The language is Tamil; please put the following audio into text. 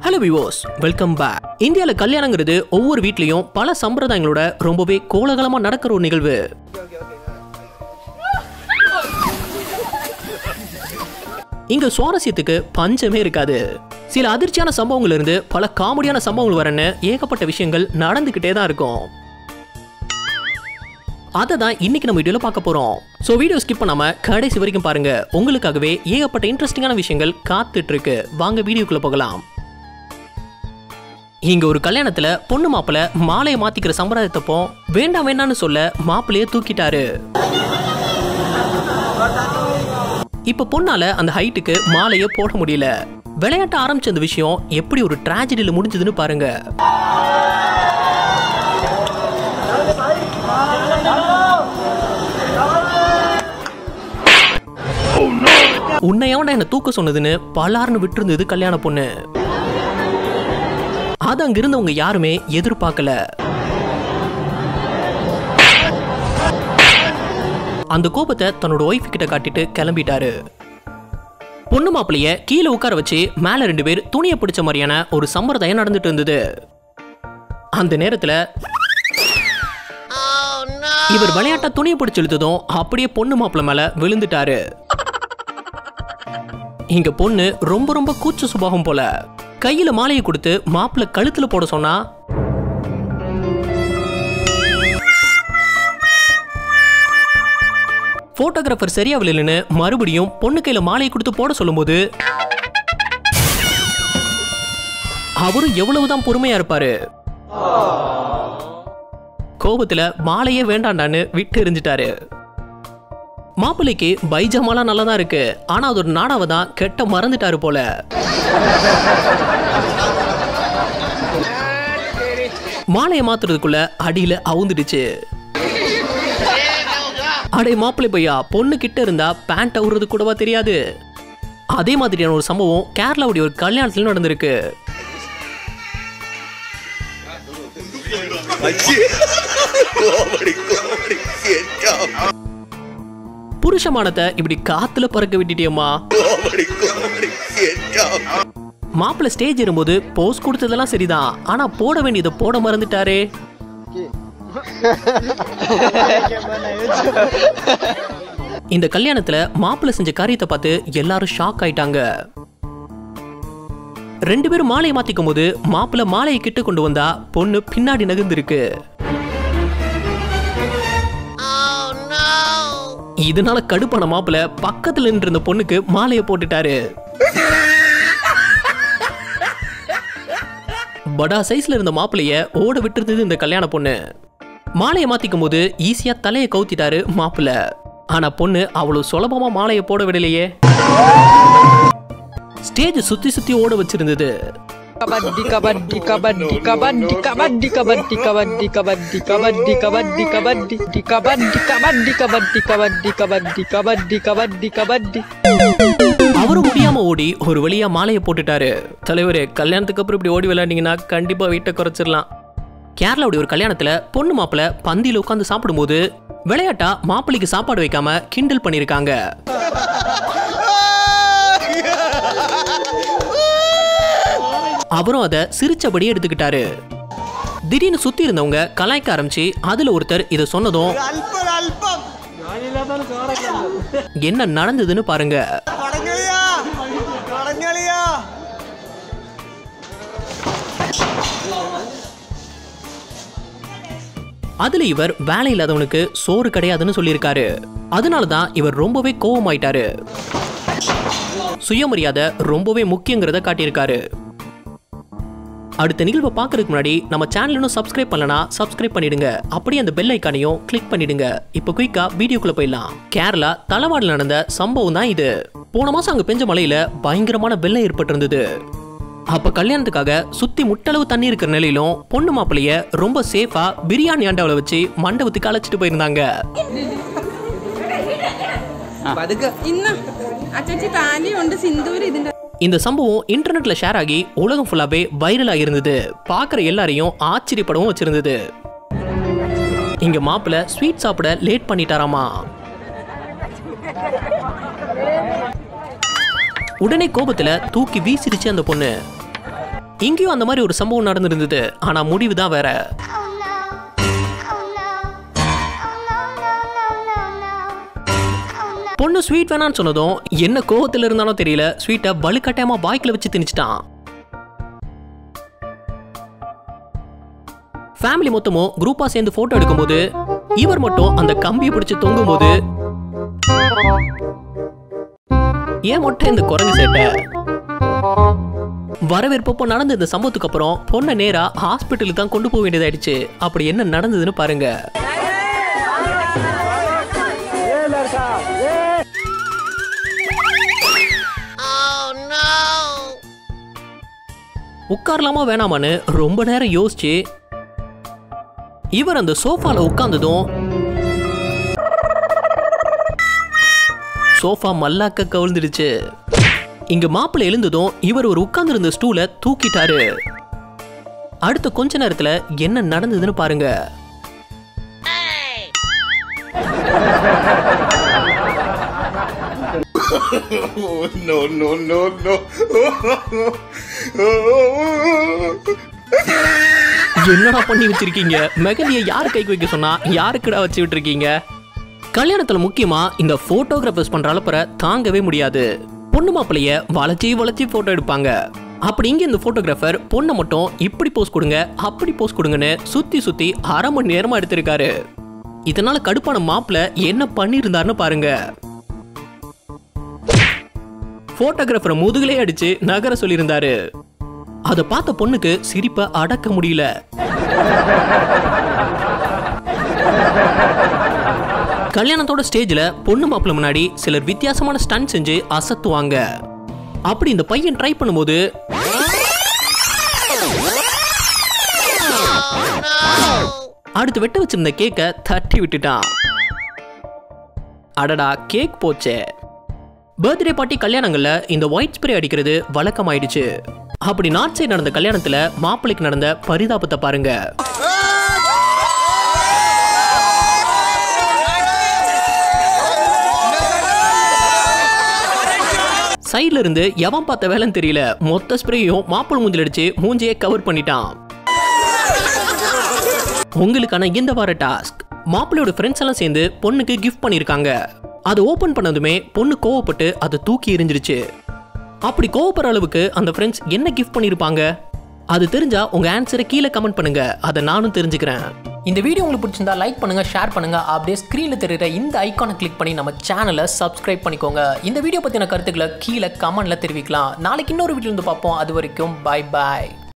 Hello viewers, welcome back. இந்தியால கல்யாணங்கிறது ஒவ்வொரு வீட்லயும் பல சம்பிரதாயங்களோட ரொம்பவே கோலாகலமா நடக்கிற ஒரு நிகழ்வு. இங்க சுவாரஸ்யத்துக்கு பஞ்சமே இருக்காது. சில அதிர்ச்சியான சம்பவங்கள்ல இருந்து பல காமெடியான சம்பவங்கள் வரன்னு ஏகப்பட்ட விஷயங்கள் நடந்துகிட்டே தான் இருக்கும். அதை தான் இன்னைக்கு நம்ம வீடியோல பார்க்க போறோம். சோ வீடியோ ஸ்கிப் பண்ணாம கடைசி வரைக்கும் பாருங்க. உங்களுக்காகவே ஏகப்பட்ட இன்ட்ரெஸ்டிங்கான விஷயங்கள் காத்துட்டு இருக்கு. வாங்க வீடியோக்குள்ள போகலாம். இங்க ஒரு கல்யாணத்துல பொண்ணு மாப்பிள்ள மாலையை மாத்திக்கிற சம்பிரதாயத்தப்போ வேண்டாம் வேண்டாம்னு சொல்ல மாப்பிள்ளையே தூக்கிட்டாரு. இப்ப பொண்ணால அந்த ஹைட்டுக்கு மாலையை போட முடியல. விளையாட்ட ஆரம்பிச்ச அந்த விஷயம் எப்படி ஒரு டிராஜடியில முடிஞ்சதுன்னு பாருங்க. உன்னையோட என்ன தூக்க சொன்னதுன்னு பலார்னு விட்டு இருந்தது கல்யாண பொண்ணு. அது அங்க இருந்தவங்க யாருமே எதிர்பார்க்கல. அந்த கோபத்தை தன்னோட ஒய்ஃப் கிட்ட காட்டிட்டு கிளம்பிட்டாரு. பொண்ணு மாப்பிளைய கீழே உட்கார வச்சு மேல 2 பேர் துணியை பிடிச்ச மாதிரியான ஒரு சம்பிரதாயம் நடந்துட்டு இருந்தது. அந்த நேரத்துல இவர் விளையாட்டா துணியை பிடிச்சு இழுத்ததும் அப்படியே பொண்ணு மாப்பிள்ள மேல விழுந்துட்டாரு. இங்க பொண்ணு ரொம்ப ரொம்ப கூச்ச சுபாவம் போல. கையில மாலையை கொடுத்து மாப்பிள்ள கழுத்துல போட சொன்னா போட்டோகிராஃபர் சரியா விழலன்னு மறுபடியும் பொண்ணு கையில மாலையை கொடுத்து போட சொல்லும்போது அவரும் எவ்வளவுதான் பொறுமையா இருப்பாரு. கோபத்துல மாலையே வேண்டாண்டான்னு விட்டு எறிஞ்சிட்டாரு. மாப்பிள்ளைக்கு பைஜாமாலாம் நல்லதா இருக்கு, ஆனா அது ஒரு நாடாவை தான் கெட்ட மறந்துட்டாரு போல. மாலையை மாத்துறதுக்குள்ள அடியில அவுந்துடுச்சு. அடே மாப்பிள்ளை பையா, பொண்ணு கிட்ட இருந்தா பேண்ட் அவுறது கூடவா தெரியாது. அதே மாதிரியான ஒரு சம்பவம் கேரளாவுடைய ஒரு கல்யாணத்துல நடந்திருக்கு. புருஷமானத்தை இப்படி காத்துல பறக்க விட்டுட்டியம்மா. மாப்பிள்ள ஸ்டேஜ் ஏறும்போது போஸ் கொடுத்ததெல்லாம் சரிதான், ஆனா போட வேண்டியதை போட மறந்துட்டாரே. இந்த கல்யாணத்துல மாப்பிள்ள செஞ்ச காரியத்தை பார்த்து எல்லாரும் ஷாக் ஆயிட்டாங்க. 2 பேரும் மாலையை மாத்திக்கும் போது மாப்பிள்ள மாலையை கிட்ட கொண்டு வந்தா பொண்ணு பின்னாடி நகர்ந்திருக்கு. இதனால கடுப்பான மாப்பிள்ள பக்கத்துல நின்று இருந்த பொண்ணுக்கு மாலையை போட்டுட்டாரு. படா சைஸ்ல இருந்த மாப்பிள்ளைய ஓட விட்டுருந்தது இந்த கல்யாண பொண்ணு. மாலையை மாத்திக்கும் போது ஈஸியா தலையை கவுத்திட்டாரு மாப்பிள்ள. ஆனா பொண்ணு அவ்வளவு சுலபமா மாலையை போட விடலையே. ஸ்டேஜ் சுத்தி சுத்தி ஓட வச்சிருந்தது. கபடி கபடி கபடி கபடி கபடி கபடி கபடி கபடி கபடி கபடி கபடி கபடி கபடி கபடி கபடி கபடி கபடி கபடி கபடி. அவரும் முடியாம ஓடி ஒரு வழியா மாலையை போட்டுட்டாரு. தலைவரே, கல்யாணத்துக்கு அப்புறம் இப்படி ஓடி விளையாண்டீங்கன்னா கண்டிப்பா வீட்டை குறைச்சிடலாம். கேரளாவுடைய ஒரு கல்யாணத்துல பொண்ணு மாப்பிள்ள பந்தியில உட்காந்து சாப்பிடும்போது விளையாட்டா மாப்பிள்ளைக்கு சாப்பாடு வைக்காம கிண்டல் பண்ணிருக்காங்க. அவரும் அதை சிரிச்சபடியே எடுத்துக்கிட்டாரு. திடீர்னு சுத்தி இருந்தவங்க கலாய்க்க ஆரம்பிச்சு அதுல ஒருத்தர் இதை சொன்னதும் என்ன நடந்ததுன்னு பாருங்க. அதுல இவர் வேலை இல்லாதவனுக்கு சோறு கிடையாதுன்னு சொல்லியிருக்காரு. அதனாலதான் இவர் ரொம்பவே கோவமாயிட்டாரு. சுயமரியாதை ரொம்பவே முக்கியங்கிறத காட்டியிருக்காரு. அடுத்த நிகழ்வை பார்க்கறதுக்கு முன்னாடி நம்ம சேனல் இன்னும் சப்ஸ்கிரைப் பண்ணலனா சப்ஸ்கிரைப் பண்ணிடுங்க. அப்படியே அந்த பெல் ஐக்கானையும் கிளிக் பண்ணிடுங்க. இப்போ குயிக்கா வீடியோக்குள்ள போயிடலாம். கேரளா தலவாடில் நடந்த சம்பவம் தான் இது. போன மாசம் அங்க பெஞ்ச மழையில பயங்கரமான வெள்ளம் ஏற்பட்டிருந்தது. அப்ப கல்யாணத்துக்காக சுத்தி முட்டளவு தண்ணி இருக்கிற நிலையிலும் பொண்ணு மாப்பிள்ளைய ரொம்ப சேஃபா பிரியாணி ஆண்டாவில வச்சு மண்டபத்துக்கு அழைச்சிட்டு போயிருந்தாங்க. இந்த சம்பவம் இன்டர்நெட்ல ஷேர் ஆகி உலகம் ஃபுல்லாவே வைரலா இருந்தது. பாக்குற எல்லாரையும் ஆச்சரியப்படவும் வச்சிருந்தது. இங்க மாப்பிள்ள ஸ்வீட் சாப்பிட லேட் பண்ணிட்டாராமா. உடனே கோபத்துல தூக்கி வீசிடுச்சு அந்த பொண்ணு. இங்கேயும் அந்த மாதிரி ஒரு சம்பவம் நடந்திருந்தது. ஆனா முடிவு தான் வேற. பொண்ணு ஸ்வீட் வேணான்னு சொன்னதும் என்ன கோவத்துல இருந்தாலும் தெரியல, ஸ்வீட்டை வலுக்கட்டாயமா வாய்க்குல வச்சு திணிச்சிட்டான். ஃபேமிலி மொத்தமும் குரூப்பா சேர்ந்து போட்டோ எடுக்கும்போது இவர் மட்டும் அந்த கம்பியை பிடிச்சு தொங்கும் போது ஏன் மட்டும் இந்த குரங்கு சேட்டை. வரவேற்பப்போ நடந்த இந்த சம்பவத்துக்கு அப்புறம் பொண்ணை நேரா ஹாஸ்பிட்டலுக்கு தான் கொண்டு போக வேண்டியதாயிடுச்சு. அப்படி என்ன நடந்ததுன்னு பாருங்க. உட்காரலாமா வேணாமான்னு ரொம்ப நேரம் யோசிச்சு இவர் அந்த சோஃபால உட்கார்ந்ததும் சோஃபா மல்லாக்க கவிழ்ந்துடுச்சு. இங்க மாப்பிள்ளை எழுந்ததும் இவர் ஒரு உட்கார்ந்து இருந்த ஸ்டூலை தூக்கிட்டாரு. அடுத்த கொஞ்ச நேரத்துல என்ன நடந்ததுன்னு பாருங்க. No, no, no, no. என்னடா பண்ணி வச்சிருக்கீங்க? மெகந்தியை யார் கைக்கு வைக்க சொன்னா யாருக்குடா வச்சு விட்டுருக்கீங்க? கல்யாணத்துல முக்கியமா இந்த போட்டோகிராஃபர்ஸ் பண்ற அளப்பற தாங்கவே முடியாது. பொண்ணு மாப்பிளைய வளைச்சி வளைச்சி போட்டோ எடுப்பாங்க. அப்படி இங்க இந்த போட்டோகிராஃபர் பொண்ணை மட்டும் இப்படி போஸ் கொடுங்க அப்படி போஸ் கொடுங்கன்னு சுத்தி சுத்தி அரை மணி நேரமா எடுத்திருக்காரு. இதனால கடுப்பான மாப்பிள்ளை என்ன பண்ணிருந்தாருன்னு பாருங்க. போட்டோகிராஃபரை முதுகிலே அடிச்சு நகர சொல்லியிருந்தாரு. அதை பார்த்த பொண்ணுக்கு சிரிப்பை அடக்க முடியல. கல்யாணத்தோட ஸ்டேஜ்ல பொண்ணு மாப்பிள்ள முன்னாடி சிலர் வித்தியாசமான ஸ்டண்ட் செஞ்சு அசத்துவாங்க. அப்படி இந்த பையன் ட்ரை பண்ணும்போது அடுத்து வெட்ட வச்சிருந்த கேக்கை தட்டி விட்டுட்டான். அடடா, கேக் போச்சே. பர்த்டே பார்ட்டி கல்யாணங்கள்ல இந்த ஒயிட் ஸ்ப்ரே அடிக்கிறது வழக்கமாயிடுச்சு. அப்படி நார்த் சைடு நடந்த கல்யாணத்துல மாப்பிள்ளைக்கு நடந்த பரிதாபத்தை பாருங்க. சைட்ல இருந்து எவன் பார்த்த வேலைன்னு தெரியல, மொத்த ஸ்ப்ரேயும் மாப்பிள்ளை மூஞ்சில அடிச்சு மூஞ்சியை கவர் பண்ணிட்டான். உங்களுக்கான இந்த வார டாஸ்க், மாப்பிள்ளையோட ஃப்ரெண்ட்ஸ் எல்லாம் சேர்ந்து பொண்ணுக்கு கிஃப்ட் பண்ணிருக்காங்க. அதை ஓபன் பண்ணதுமே பொண்ணு கோவப்பட்டு அதை தூக்கி எறிஞ்சிருச்சு. அப்படி கோவப்படுற அளவுக்கு அந்த ஃப்ரெண்ட்ஸ் என்ன கிஃப்ட் பண்ணிருப்பாங்க? அது தெரிஞ்சா உங்க ஆன்சரை கீழே கமெண்ட் பண்ணுங்க, அதை நானும் தெரிஞ்சுக்கிறேன். இந்த வீடியோ உங்களுக்கு பிடிச்சிருந்தா லைக் பண்ணுங்க, ஷேர் பண்ணுங்க. அப்படியே ஸ்கிரீன்ல தெரியுற இந்த ஐகானை கிளிக் பண்ணி நம்ம சேனலை சப்ஸ்கிரைப் பண்ணிக்கோங்க. இந்த வீடியோ பத்தின கருத்துக்களை கீழே கமெண்ட்ல தெரிவிக்கலாம். நாளைக்கு இன்னொரு வீடியோ வந்து பார்ப்போம். அது வரைக்கும் பை பாய்.